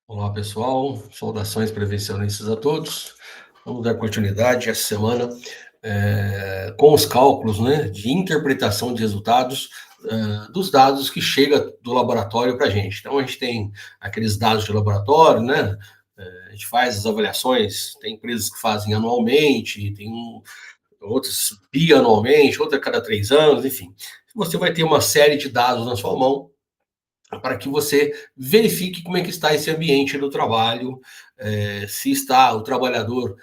Olá, pessoal. Saudações prevencionistas a todos. Vamos dar continuidade essa semana com os cálculos, né, de interpretação de resultados dos dados que chega do laboratório para a gente. Então, a gente tem aqueles dados de laboratório, né? A gente faz as avaliações, tem empresas que fazem anualmente, tem outras bianualmente, outra a cada 3 anos, enfim. Você vai ter uma série de dados na sua mão para que você verifique como é que está esse ambiente do trabalho, se está o trabalhador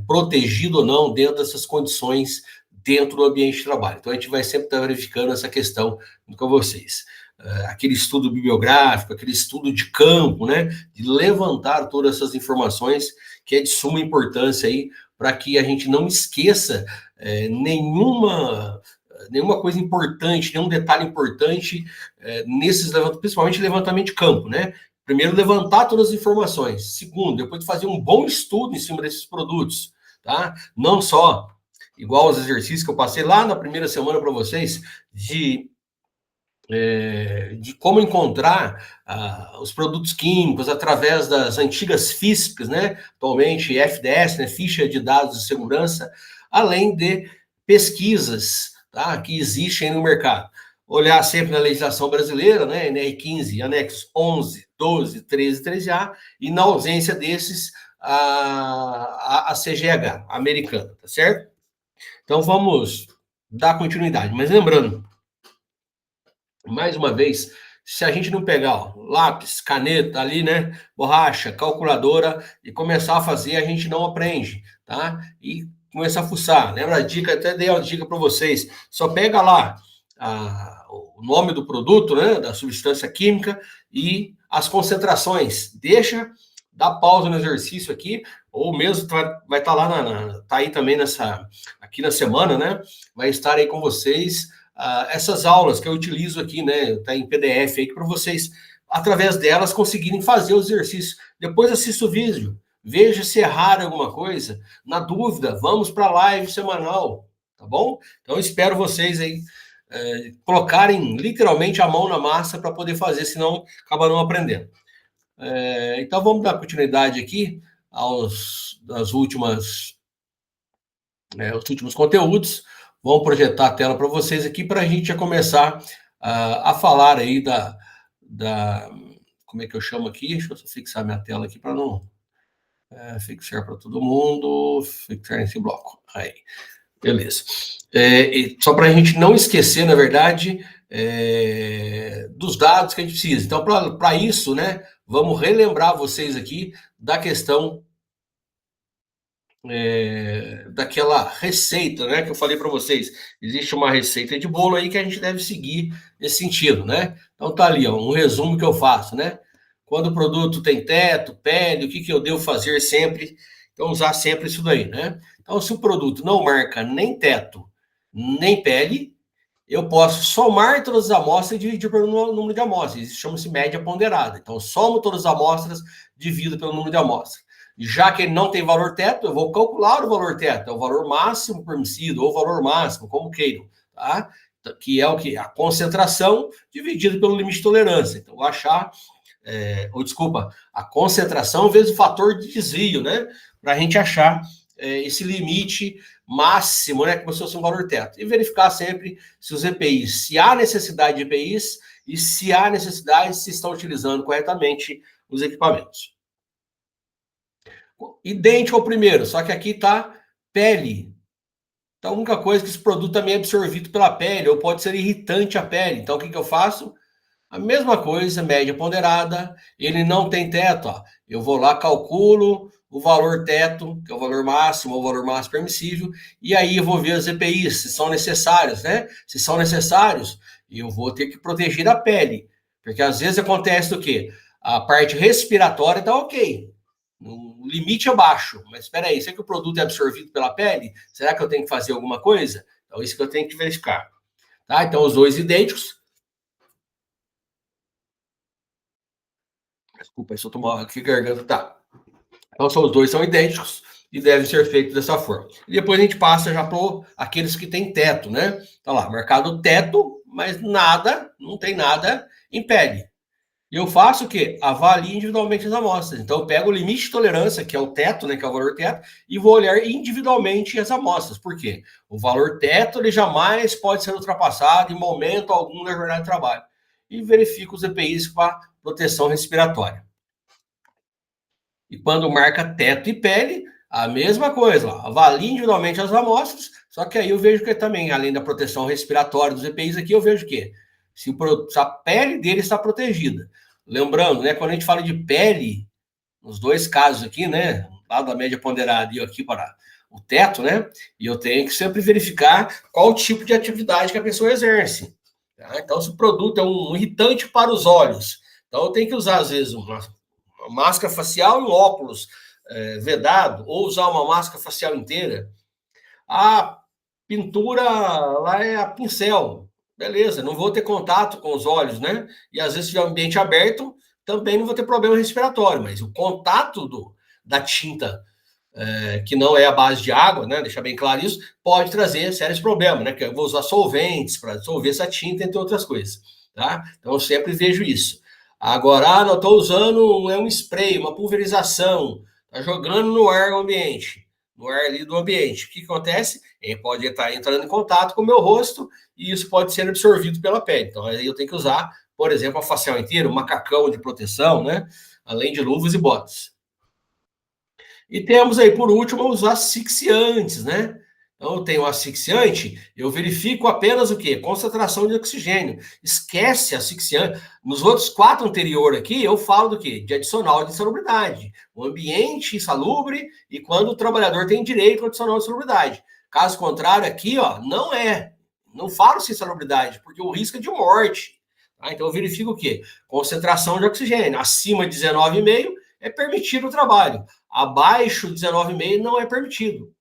protegido ou não dentro dessas condições dentro do ambiente de trabalho. Então a gente vai sempre estar verificando essa questão com vocês. Aquele estudo bibliográfico, aquele estudo de campo, né, de levantar todas essas informações que é de suma importância aí para que a gente não esqueça nenhuma coisa importante, nenhum detalhe importante nesses levantamentos, principalmente levantamento de campo, né? Primeiro, levantar todas as informações. Segundo, depois de fazer um bom estudo em cima desses produtos, tá? Não só igual os exercícios que eu passei lá na primeira semana para vocês, de como encontrar os produtos químicos através das antigas FISPs, né? Atualmente FDS, né? Ficha de Dados de Segurança, além de pesquisas, tá? Que existem no mercado. Olhar sempre na legislação brasileira, né? NR15, anexos 11, 12, 13, 13A, e na ausência desses, a CGH, americana, tá certo? Então vamos dar continuidade. Mas lembrando, mais uma vez, se a gente não pegar ó, lápis, caneta ali, né, borracha, calculadora e começar a fazer, a gente não aprende, tá? E começar a fuçar. Lembra a dica? Até dei uma dica para vocês. Só pega lá o nome do produto, né, da substância química e as concentrações. Deixa, dá pausa no exercício aqui, ou mesmo vai estar lá tá aí também aqui na semana, né? Vai estar aí com vocês essas aulas que eu utilizo aqui, né? Tá em PDF aí para vocês, através delas, conseguirem fazer os exercícios. Depois assista o vídeo, veja se errar alguma coisa. Na dúvida, vamos para a live semanal, tá bom? Então espero vocês aí colocarem literalmente a mão na massa para poder fazer, senão acaba não aprendendo. Então vamos dar continuidade aqui aos últimos conteúdos. Vamos projetar a tela para vocês aqui para a gente já começar a falar aí como é que eu chamo aqui? Deixa eu só fixar minha tela aqui para não fixar para todo mundo, fixar nesse bloco. Aí, beleza. E só para a gente não esquecer, na verdade, dos dados que a gente precisa. Então, para isso, né, vamos relembrar vocês aqui da questão daquela receita, né, que eu falei para vocês. Existe uma receita de bolo aí que a gente deve seguir nesse sentido, né? Então tá ali, ó, um resumo que eu faço, né? Quando o produto tem teto, pele, o que eu devo fazer sempre? Então usar sempre isso daí, né? Então se o produto não marca nem teto, nem pele, eu posso somar todas as amostras e dividir pelo número de amostras. Isso chama-se média ponderada. Então, eu somo todas as amostras, divido pelo número de amostras. Já que ele não tem valor teto, eu vou calcular o valor teto, é o valor máximo permitido, ou o valor máximo, como queiram, tá? Que é o que? A concentração dividida pelo limite de tolerância. Então, vou achar, a concentração vezes o fator de desvio, né? Para a gente achar esse limite máximo, né, como se fosse um valor teto. E verificar sempre se os EPIs, se há necessidade de EPIs e se há necessidade, se estão utilizando corretamente os equipamentos. Idêntico ao primeiro, só que aqui está pele. Então, a única coisa é que esse produto também é absorvido pela pele, ou pode ser irritante à pele. Então, o que eu faço? A mesma coisa, média ponderada, ele não tem teto. Ó. Eu vou lá, calculo o valor teto, que é o valor máximo, ou o valor máximo permissível, e aí eu vou ver as EPIs, se são necessários, né? Se são necessários, eu vou ter que proteger a pele, porque às vezes acontece o quê? A parte respiratória está ok, no limite abaixo, mas espera aí, será que o produto é absorvido pela pele? Será que eu tenho que fazer alguma coisa? Então, isso que eu tenho que verificar. Tá? Então, os dois idênticos. Desculpa, se eu tomar aqui garganta, tá. Então, os dois são idênticos e devem ser feitos dessa forma. E depois a gente passa já para aqueles que têm teto, né? Tá lá, marcado teto, mas nada, não tem nada em pele. E eu faço o quê? Avalio individualmente as amostras. Então, eu pego o limite de tolerância, que é o teto, né, que é o valor teto, e vou olhar individualmente as amostras. Por quê? O valor teto ele jamais pode ser ultrapassado em momento algum na jornada de trabalho. E verifico os EPIs para proteção respiratória. E quando marca teto e pele, a mesma coisa. Ó, avalie individualmente as amostras, só que aí eu vejo que também, além da proteção respiratória dos EPIs aqui, eu vejo que se a pele dele está protegida. Lembrando, né, quando a gente fala de pele, nos dois casos aqui, né, lá da média ponderada e aqui para o teto, né, e eu tenho que sempre verificar qual o tipo de atividade que a pessoa exerce. Tá? Então, se o produto é um irritante para os olhos, então eu tenho que usar, às vezes, uma máscara facial e um óculos vedado, ou usar uma máscara facial inteira. A pintura lá é a pincel. Beleza, não vou ter contato com os olhos, né? E às vezes, se tiver um ambiente aberto, também não vou ter problema respiratório, mas o contato da tinta, que não é a base de água, né? Deixar bem claro isso, pode trazer sérios problemas, né? Que eu vou usar solventes para dissolver essa tinta, entre outras coisas, tá? Então eu sempre vejo isso. Agora, não estou usando um spray, uma pulverização, tá jogando no ar o ambiente, no ar ali do ambiente. O que acontece? Ele pode estar entrando em contato com o meu rosto e isso pode ser absorvido pela pele. Então aí eu tenho que usar, por exemplo, a facial inteira, um macacão de proteção, né? Além de luvas e botas. E temos aí, por último, os asfixiantes, né? Então, eu tenho o asfixiante, eu verifico apenas o quê? Concentração de oxigênio. Esquece asfixiante. Nos outros quatro anteriores aqui, eu falo do quê? De adicional de insalubridade. O ambiente insalubre e quando o trabalhador tem direito ao adicional de insalubridade. Caso contrário, aqui, ó, não é. Não falo de insalubridade, porque o risco é de morte. Tá? Então, eu verifico o quê? Concentração de oxigênio. Acima de 19,5 é permitido o trabalho. Abaixo de 19,5 não é permitido.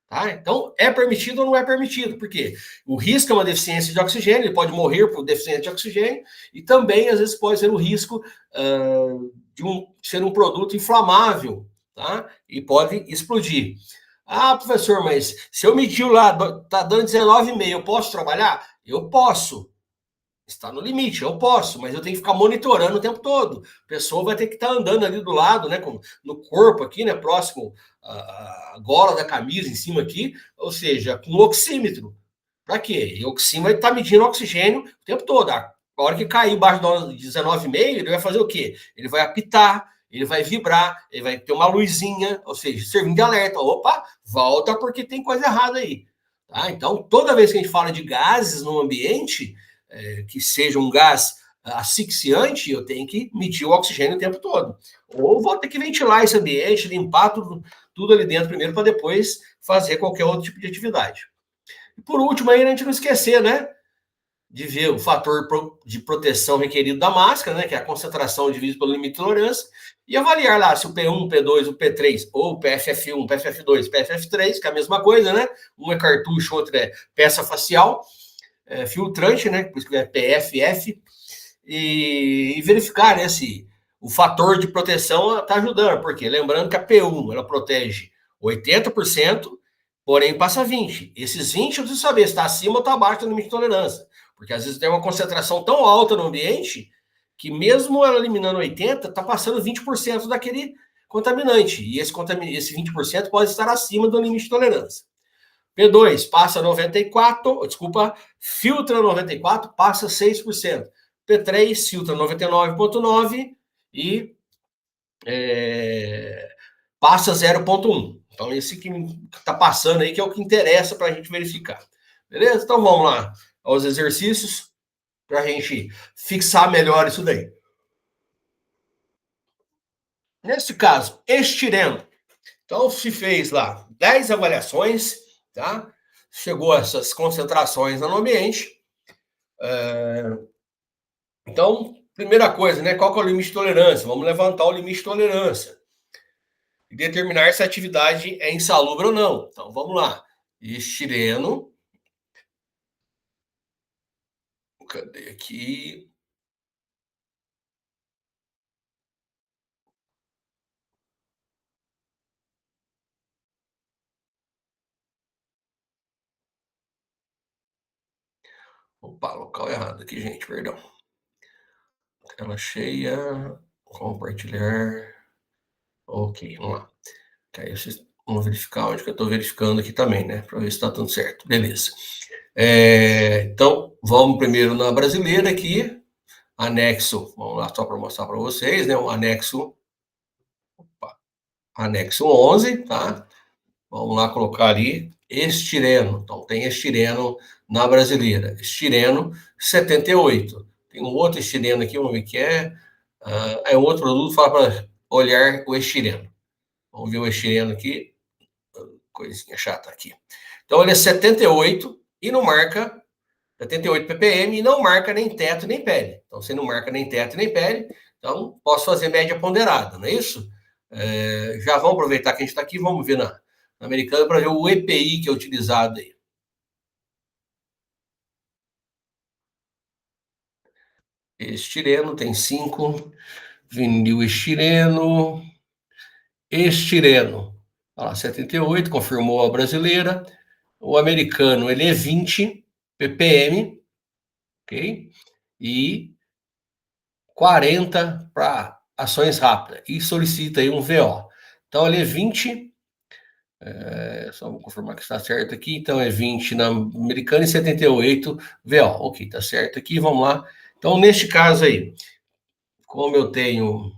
Tá? Então, é permitido ou não é permitido? Porque o risco é uma deficiência de oxigênio, ele pode morrer por deficiência de oxigênio, e também, às vezes, pode ser o risco de ser um produto inflamável, tá? E pode explodir. Ah, professor, mas se eu medir lá, tá dando 19,5, eu posso trabalhar? Eu posso. Está no limite, eu posso, mas eu tenho que ficar monitorando o tempo todo. A pessoa vai ter que estar andando ali do lado, né, no corpo aqui, né, próximo à gola da camisa, em cima aqui, ou seja, com oxímetro. Para quê? E o oxímetro está medindo oxigênio o tempo todo. A hora que cair embaixo de 19,5, ele vai fazer o quê? Ele vai apitar, ele vai vibrar, ele vai ter uma luzinha, ou seja, servindo de alerta. Opa, volta porque tem coisa errada aí. Tá? Então, toda vez que a gente fala de gases no ambiente, que seja um gás asfixiante, eu tenho que medir o oxigênio o tempo todo. Ou vou ter que ventilar esse ambiente, limpar tudo ali dentro primeiro, para depois fazer qualquer outro tipo de atividade. E por último, aí, a gente não esquecer, né? De ver o fator de proteção requerido da máscara, né? Que é a concentração dividida pelo limite de tolerância, e avaliar lá se o P1, o P2, o P3, ou o PFF1, PFF2, PFF3, que é a mesma coisa, né? Um é cartucho, outro é peça facial, filtrante, né? Por isso que é PFF, e verificar, né, se o fator de proteção está ajudando, porque lembrando que a P1 ela protege 80%, porém passa 20%. Esses 20% eu preciso saber se está acima ou está abaixo do limite de tolerância, porque às vezes tem uma concentração tão alta no ambiente que mesmo ela eliminando 80%, está passando 20% daquele contaminante, e esse 20% pode estar acima do limite de tolerância. P2 passa 94, desculpa, filtra 94, passa 6%. P3 filtra 99,9 e passa 0,1. Então, esse que está passando aí, que é o que interessa para a gente verificar. Beleza? Então, vamos lá aos exercícios para a gente fixar melhor isso daí. Nesse caso, estirando. Então, se fez lá 10 avaliações, tá? Chegou a essas concentrações no ambiente. Então, primeira coisa, né? Qual que é o limite de tolerância? Vamos levantar o limite de tolerância e determinar se a atividade é insalubre ou não. Então, vamos lá. Estireno. Cadê aqui? Opa, local errado aqui, gente, perdão. Tela cheia, compartilhar. Ok, vamos lá. Aí vamos verificar onde que eu estou verificando aqui também, né? Para ver se está tudo certo. Beleza. Então, vamos primeiro na brasileira aqui. Anexo, vamos lá só para mostrar para vocês, né? O anexo 11, tá? Vamos lá colocar ali estireno. Então, tem estireno na brasileira. Estireno 78. Tem um outro estireno aqui, vamos ver o que é. É um outro produto, fala para olhar o estireno. Vamos ver o estireno aqui. Coisinha chata aqui. Então, ele é 78 e não marca 78 ppm e não marca nem teto nem pele. Então, se não marca nem teto nem pele, então posso fazer média ponderada, não é isso? Já vamos aproveitar que a gente está aqui, vamos ver na americana para ver o EPI que é utilizado aí. Estireno tem 5, vinil estireno, olha lá, 78, confirmou a brasileira. O americano, ele é 20 ppm, ok? E 40 para ações rápidas e solicita aí um VO. Então, ele é 20, só vou confirmar que está certo aqui. Então, é 20 na americana e 78 VO. Ok, está certo aqui, vamos lá. Então, neste caso aí, como eu tenho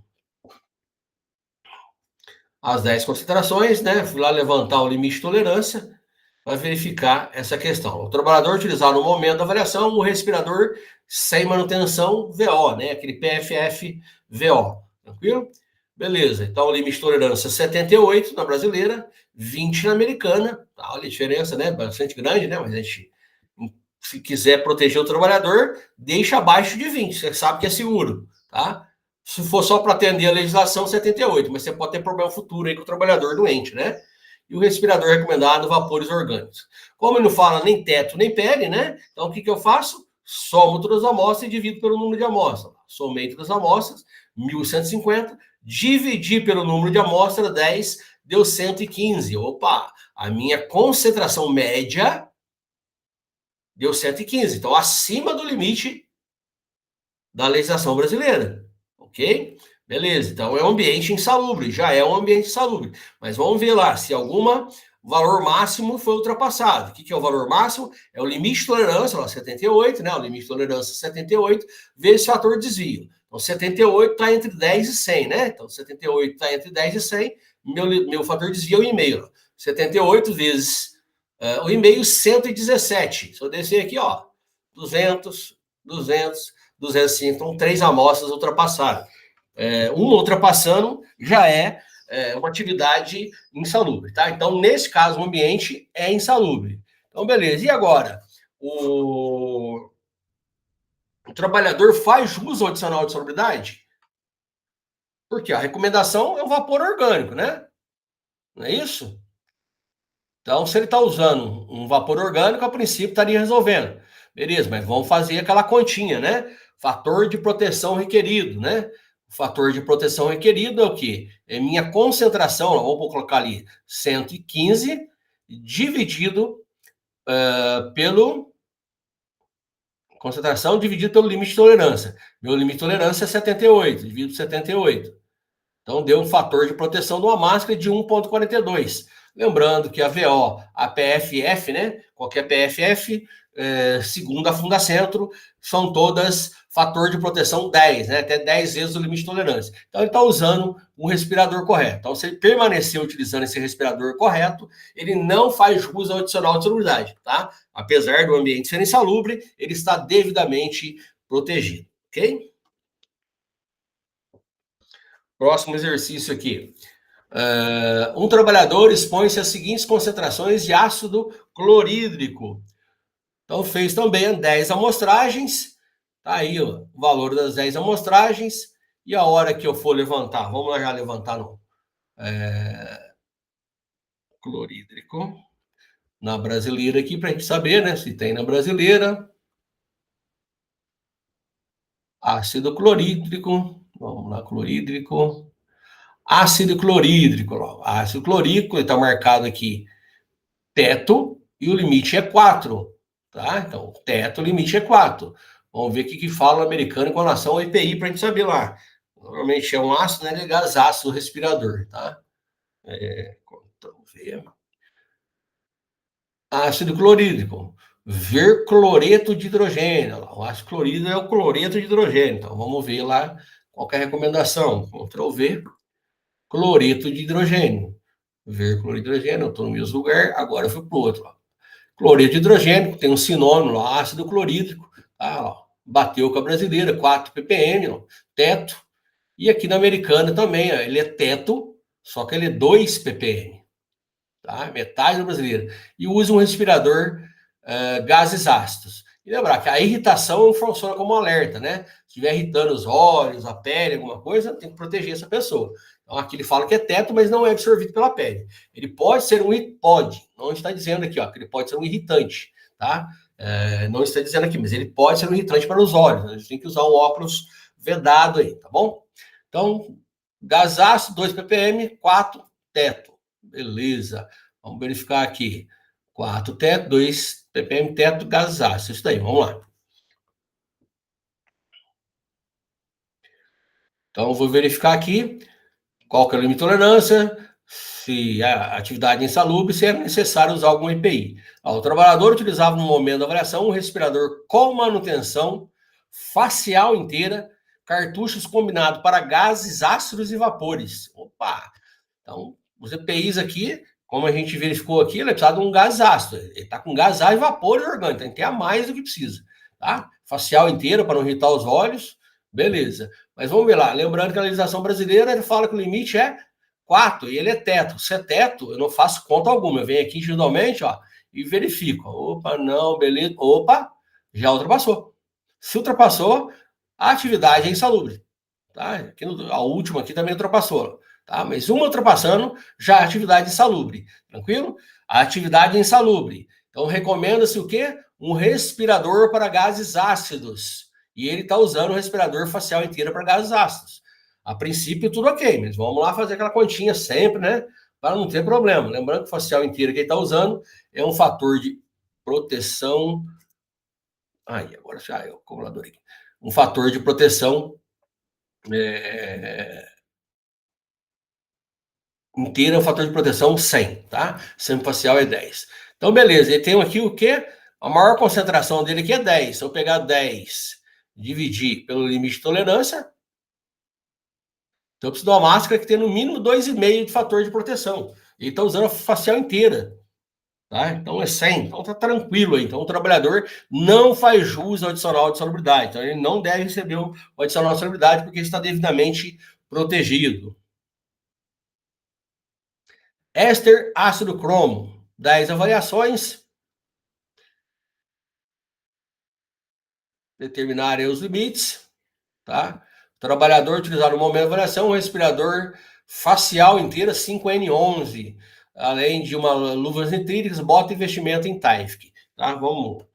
as 10 considerações, né? Fui lá levantar o limite de tolerância para verificar essa questão. O trabalhador utilizar no momento da avaliação o respirador sem manutenção VO, né? Aquele PFF VO. Tranquilo? Beleza. Então, o limite de tolerância 78 na brasileira, 20 na americana. Tá, olha a diferença, né? Bastante grande, né? Mas a gente, se quiser proteger o trabalhador, deixa abaixo de 20. Você sabe que é seguro, tá? Se for só para atender a legislação, 78, mas você pode ter problema futuro aí com o trabalhador doente, né? E o respirador recomendado, vapores orgânicos. Como ele não fala nem teto nem pele, né? Então o que eu faço? Somo todas as amostras e divido pelo número de amostras. Somei todas as amostras, 1.150, dividi pelo número de amostras, 10, deu 115. Opa, a minha concentração média deu 115. Então, acima do limite da legislação brasileira. Ok? Beleza, então é um ambiente insalubre, já é um ambiente insalubre. Mas vamos ver lá se algum valor máximo foi ultrapassado. O que é o valor máximo? É o limite de tolerância, lá, 78, né? O limite de tolerância 78, vezes fator de desvio. Então, 78 está entre 10 e 100, né? Então, 78 está entre 10 e 100, meu fator de desvio é 1,5. 78 vezes o 1,5, 117. Se eu descer aqui, ó, 200, 200, 205, então 3 amostras ultrapassaram. Uma ultrapassando já é uma atividade insalubre, tá? Então, nesse caso, o ambiente é insalubre. Então, beleza. E agora? O trabalhador faz uso adicional de salubridade? Porque a recomendação é o vapor orgânico, né? Não é isso? Então, se ele está usando um vapor orgânico, a princípio estaria resolvendo. Beleza, mas vamos fazer aquela continha, né? Fator de proteção requerido, né? O fator de proteção requerido é o quê? É minha concentração, vamos colocar ali 115 dividido pelo concentração dividido pelo limite de tolerância. Meu limite de tolerância é 78, dividido por 78. Então, deu um fator de proteção de uma máscara de 1,42. Lembrando que a VO, a PFF, né? Qualquer PFF, segundo a Fundacentro, são todas fator de proteção 10, né? Até 10 vezes o limite de tolerância. Então, ele está usando um respirador correto. Então, se ele permanecer utilizando esse respirador correto, ele não faz uso adicional de salubridade, tá? Apesar do ambiente ser insalubre, ele está devidamente protegido, ok? Próximo exercício aqui. Um trabalhador expõe-se às seguintes concentrações de ácido clorídrico. Então, fez também 10 amostragens. Tá aí ó, o valor das 10 amostragens. E a hora que eu for levantar, vamos lá já levantar no clorídrico. Na brasileira aqui, para a gente saber, né? Se tem na brasileira. Ácido clorídrico. Vamos lá, clorídrico. Ácido clorídrico. Ácido clorídrico, está marcado aqui teto e o limite é 4, tá? Então, teto, limite é 4. Vamos ver o que fala o americano com relação ao EPI para a gente saber lá. Normalmente é um ácido, né? Gás ácido respirador, tá? Ctrl+V. Ácido clorídrico. Ver cloreto de hidrogênio. O ácido clorídrico é o cloreto de hidrogênio. Então, vamos ver lá qual é a recomendação. Ctrl+V. Cloreto de hidrogênio. Ver cloreto de hidrogênio. Eu estou no mesmo lugar, agora eu fui para o outro. Ó. Cloreto de hidrogênio, tem um sinônimo lá, ácido clorídrico. Tá, ó. Bateu com a brasileira, 4 ppm, ó, teto. E aqui na americana também, ó, ele é teto, só que ele é 2 ppm. Tá? Metade do brasileiro. E usa um respirador gases ácidos. E lembrar que a irritação funciona como um alerta, né? Se estiver irritando os olhos, a pele, alguma coisa, tem que proteger essa pessoa. Então aqui ele fala que é teto, mas não é absorvido pela pele. Ele pode ser não está dizendo aqui, ó, que ele pode ser um irritante, tá? Não está dizendo aqui, mas ele pode ser um irritante para os olhos. A gente tem que usar um óculos vedado aí, tá bom? Então, gás ácido, 2 ppm, 4 teto. Beleza. Vamos verificar aqui. 4 teto, 2 ppm teto, gases ácidos. Isso daí, vamos lá. Então, vou verificar aqui qual que é o limite de tolerância, se a atividade é insalubre, se é necessário usar algum EPI. O trabalhador utilizava no momento da avaliação um respirador com manutenção facial inteira, cartuchos combinados para gases ácidos e vapores. Opa! Então, os EPIs aqui, como a gente verificou aqui, ele precisa de um gás ácido. Ele está com gás ácido e vapores orgânicos, tem que ter a mais do que precisa. Tá? Facial inteira para não irritar os olhos, beleza. Mas vamos ver lá, lembrando que a legislação brasileira ele fala que o limite é 4 e ele é teto. Se é teto, eu não faço conta alguma. Eu venho aqui individualmente, ó, e verifico. Opa, não, beleza. Opa, já ultrapassou. Se ultrapassou, a atividade é insalubre. Tá? Aqui a última aqui também ultrapassou. Tá? Mas uma ultrapassando, já a atividade insalubre. Tranquilo? A atividade insalubre. Então, recomenda-se o quê? Um respirador para gases ácidos. E ele está usando o respirador facial inteiro para gases ácidos. A princípio, tudo ok, mas vamos lá fazer aquela continha sempre, né? Para não ter problema. Lembrando que o facial inteiro que ele está usando é um fator de proteção. Aí, agora já é o acumulador aqui. Um fator de proteção inteira é o fator de proteção 100, tá? Sempre facial é 10. Então, beleza. E tem aqui o quê? A maior concentração dele aqui é 10. Se eu pegar 10, dividir pelo limite de tolerância, então eu preciso de uma máscara que tem no mínimo 2,5 de fator de proteção. Ele está usando a facial inteira. Tá? Então é 100. Então tá tranquilo aí. Então o trabalhador não faz jus ao adicional de salubridade. Então ele não deve receber o adicional de salubridade porque está devidamente protegido. Éster ácido cromo, 10 avaliações, determinar os limites, tá? Trabalhador utilizar no momento da avaliação um respirador facial inteira 5N11, além de uma luvas nitrílicas, bota investimento em TIFC, tá? Vamos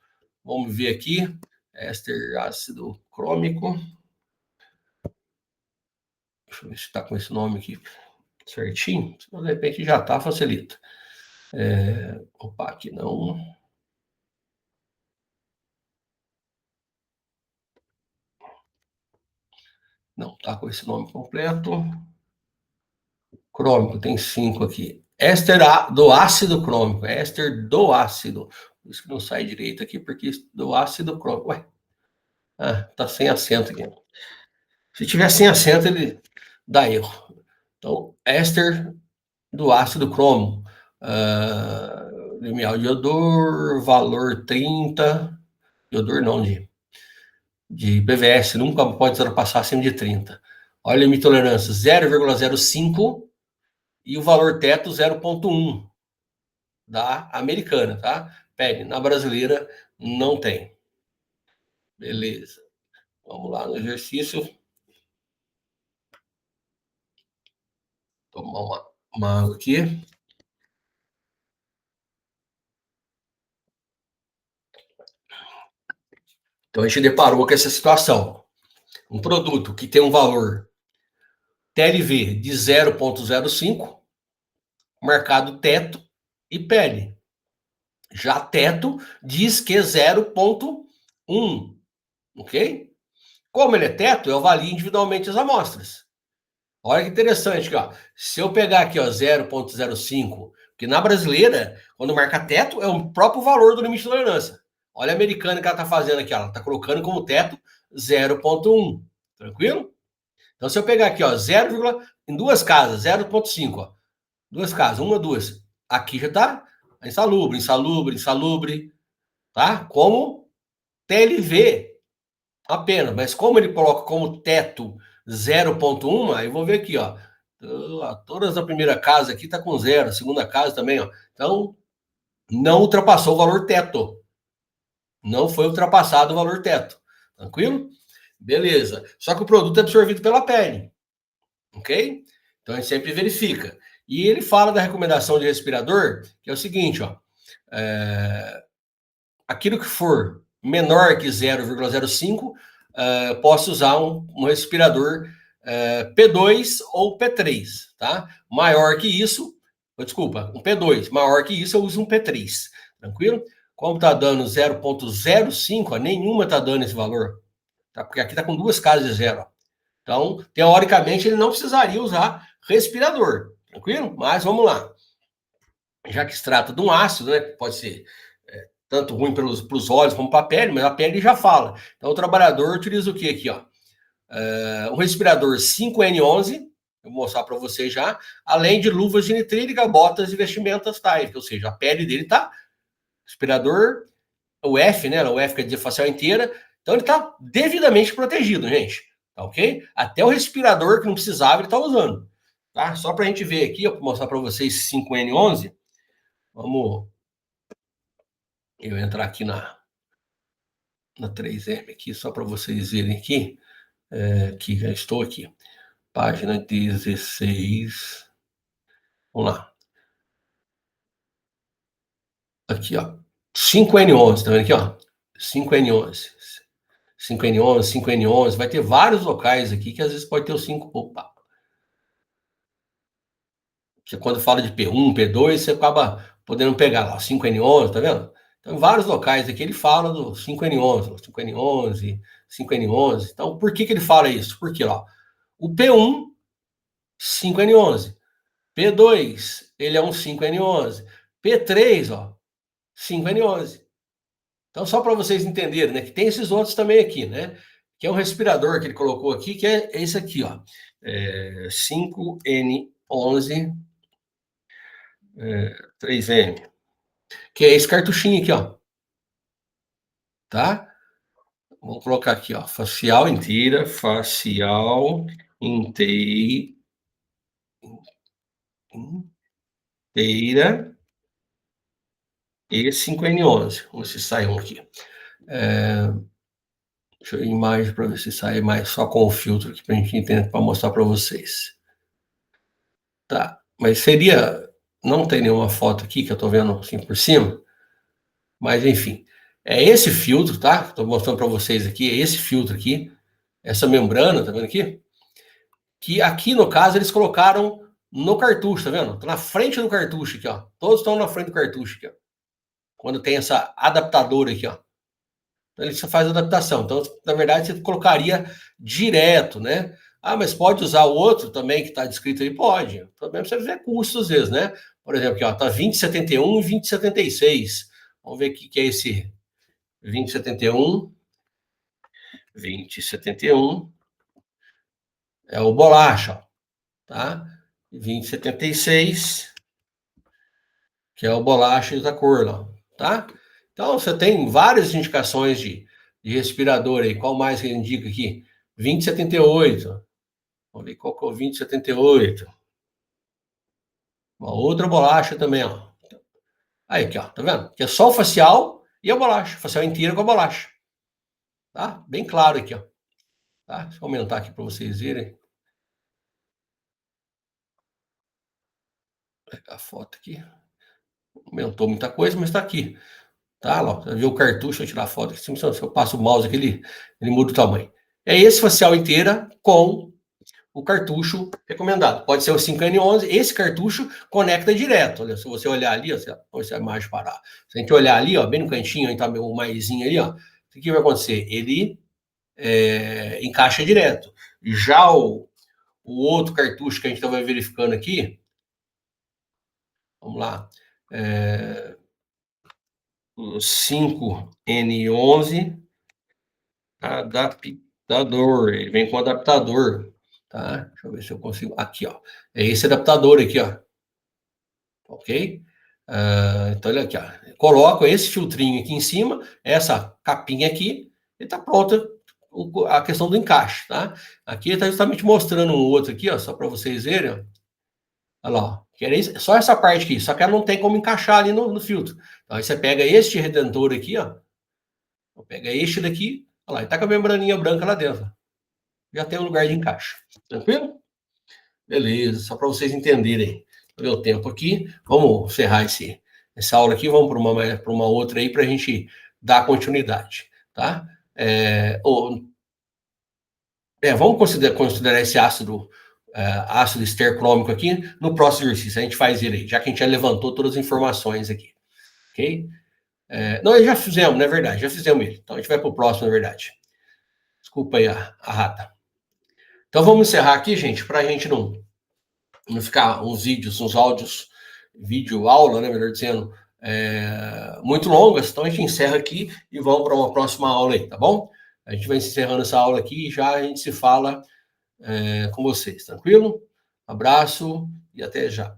ver aqui, éster ácido crômico. Deixa eu ver se está com esse nome aqui certinho. De repente já está, facilita. Opa, aqui não. Não está com esse nome completo. Crômico, tem 5 aqui. Éster do ácido crômico, éster do ácido. Por isso que não sai direito aqui, porque do ácido crômico. Ué, tá sem acento aqui. Se tiver sem acento, ele dá erro. Então, éster do ácido cromo. Limiar de odor, valor 30. De odor não, de BVS, nunca pode ultrapassar acima de 30. Olha a limite de tolerância, 0,05 e o valor teto 0,1 da americana, tá? Pede, na brasileira não tem. Beleza. Vamos lá no exercício. Tomar uma água aqui. Então a gente deparou com essa situação. Um produto que tem um valor TLV de 0,05, marcado teto e pele. Já teto diz que é 0,1. ok? Como ele é teto, eu avalio individualmente as amostras. Olha que interessante aqui, ó. Se eu pegar aqui, ó, 0,05, que na brasileira, quando marca teto, é o próprio valor do limite de tolerância. Olha a americana que ela tá fazendo aqui, ó. Ela tá colocando como teto 0,1. Tranquilo? Então, se eu pegar aqui, ó, 0, em duas casas, 0,5, ó. Duas casas, uma, duas. Aqui já tá insalubre, insalubre, insalubre, tá? Como TLV apenas, mas como ele coloca como teto 0,1, aí eu vou ver aqui, ó. Todas da primeira casa aqui tá com 0, a segunda casa também, ó. Então, não ultrapassou o valor teto. Não foi ultrapassado o valor teto. Tranquilo? Beleza. Só que o produto é absorvido pela pele. Ok? Então a gente sempre verifica. E ele fala da recomendação de respirador, que é o seguinte, ó. Aquilo que for menor que 0,05, posso usar um respirador P2 ou P3, tá? Maior que isso, desculpa, um P2. Maior que isso, eu uso um P3. Tranquilo? Como tá dando 0,05, nenhuma tá dando esse valor. Tá? Porque aqui tá com duas casas de zero. Então, teoricamente, ele não precisaria usar respirador. Tranquilo? Mas vamos lá. Já que se trata de um ácido, né? Pode ser tanto ruim para os olhos como para a pele, mas a pele já fala. Então, o trabalhador utiliza o que aqui, ó? Um respirador 5N11, eu vou mostrar para vocês já, além de luvas de nitrílica, botas e vestimentas tais, ou seja, a pele dele tá respirador, o F, né? O F quer dizer facial inteira, então ele tá devidamente protegido, gente, tá ok? Até o respirador que não precisava ele tá usando, tá? Só para a gente ver aqui, eu vou mostrar para vocês 5N11, vamos eu entrar aqui na 3M aqui, só para vocês verem aqui, que já estou aqui. Página 16. Vamos lá. Aqui, ó. 5N11, tá vendo aqui, ó? 5N11. 5N11, 5N11. Vai ter vários locais aqui que às vezes pode ter o 5. Opa. Que quando fala de P1, P2, você acaba podendo pegar lá, 5N11, tá vendo? Então, em vários locais aqui ele fala do 5N11, 5N11, 5N11. Então, por que ele fala isso? Porque, ó, o P1, 5N11. P2, ele é um 5N11. P3, ó, 5N11. Então, só para vocês entenderem, né, que tem esses outros também aqui, né? Que é um respirador que ele colocou aqui, que é esse aqui, ó. 5N11 3M. Que é esse cartuchinho aqui, ó. Tá? Vamos colocar aqui, ó. Facial inteira, inteira e 5N11. Vamos ver se sai um aqui. Deixa eu ir imagem para ver se sai mais só com o filtro aqui para a gente entender, para mostrar para vocês. Tá, mas seria. Não tem nenhuma foto aqui que eu estou vendo assim por cima, mas enfim. É esse filtro, tá? Estou mostrando para vocês aqui, é esse filtro aqui, essa membrana, tá vendo aqui? Que aqui no caso eles colocaram no cartucho, tá vendo? Tá na frente do cartucho aqui, ó. Todos estão na frente do cartucho aqui, ó. Quando tem essa adaptadora aqui, ó. Então, ele só faz adaptação. Então, na verdade, você colocaria direto, né? Ah, mas pode usar o outro também que está descrito aí? Pode. O problema é você ver custos, às vezes, né? Por exemplo, aqui, ó, tá 2071 e 2076. Vamos ver o que é esse 2071. 2071 é o bolacha, ó, tá? 2076, que é o bolacha da cor, ó, tá? Então, você tem várias indicações de respirador aí. Qual mais que ele indica aqui? 2078. Vamos ver qual que é o 2078. Uma outra bolacha também, ó. Aí, aqui, ó, tá vendo? Que é só o facial e a bolacha. Facial inteira com a bolacha. Tá? Bem claro aqui, ó. Tá? Deixa eu aumentar aqui para vocês verem. Vou pegar a foto aqui. Aumentou muita coisa, mas tá aqui. Tá? Lá, você viu o cartucho, eu tirar a foto aqui. Se eu passo o mouse aqui, ele muda o tamanho. É esse facial inteira com o cartucho recomendado. Pode ser o 5N11. Esse cartucho conecta direto. Olha, se você olhar ali, ó, se a imagem parar. Se a gente olhar ali, ó, bem no cantinho, aí tá o maisinho ali, ó. O que vai acontecer? Ele encaixa direto. Já o outro cartucho que a gente estava verificando aqui, vamos lá, o 5N11 adaptador, ele vem com adaptador, tá? Deixa eu ver se eu consigo, aqui, ó, é esse adaptador aqui, ó, ok? Então, olha aqui, ó, coloco esse filtrinho aqui em cima, essa capinha aqui, e tá pronta a questão do encaixe, tá? Aqui está justamente mostrando um outro aqui, ó, só para vocês verem, ó. Olha lá, ó. Que era só essa parte aqui, só que ela não tem como encaixar ali no filtro. Então, aí você pega este redentor aqui, ó, pega este daqui, olha lá, e tá com a membraninha branca lá dentro. Já tem um lugar de encaixe. Tranquilo? Beleza, só para vocês entenderem. Ver o tempo aqui. Vamos encerrar essa aula aqui, vamos para uma outra aí para a gente dar continuidade, tá? Vamos considerar esse ácido estercrômico aqui no próximo exercício. A gente faz ele aí, já que a gente já levantou todas as informações aqui, ok? Não, já fizemos, não é verdade, já fizemos ele. Então a gente vai para o próximo, na verdade. Desculpa aí a rata. Então vamos encerrar aqui, gente, para a gente não ficar uns áudios, vídeo aula, né, melhor dizendo, muito longas. Então a gente encerra aqui e vamos para uma próxima aula aí, tá bom? A gente vai encerrando essa aula aqui e já a gente se fala com vocês, tranquilo? Abraço e até já.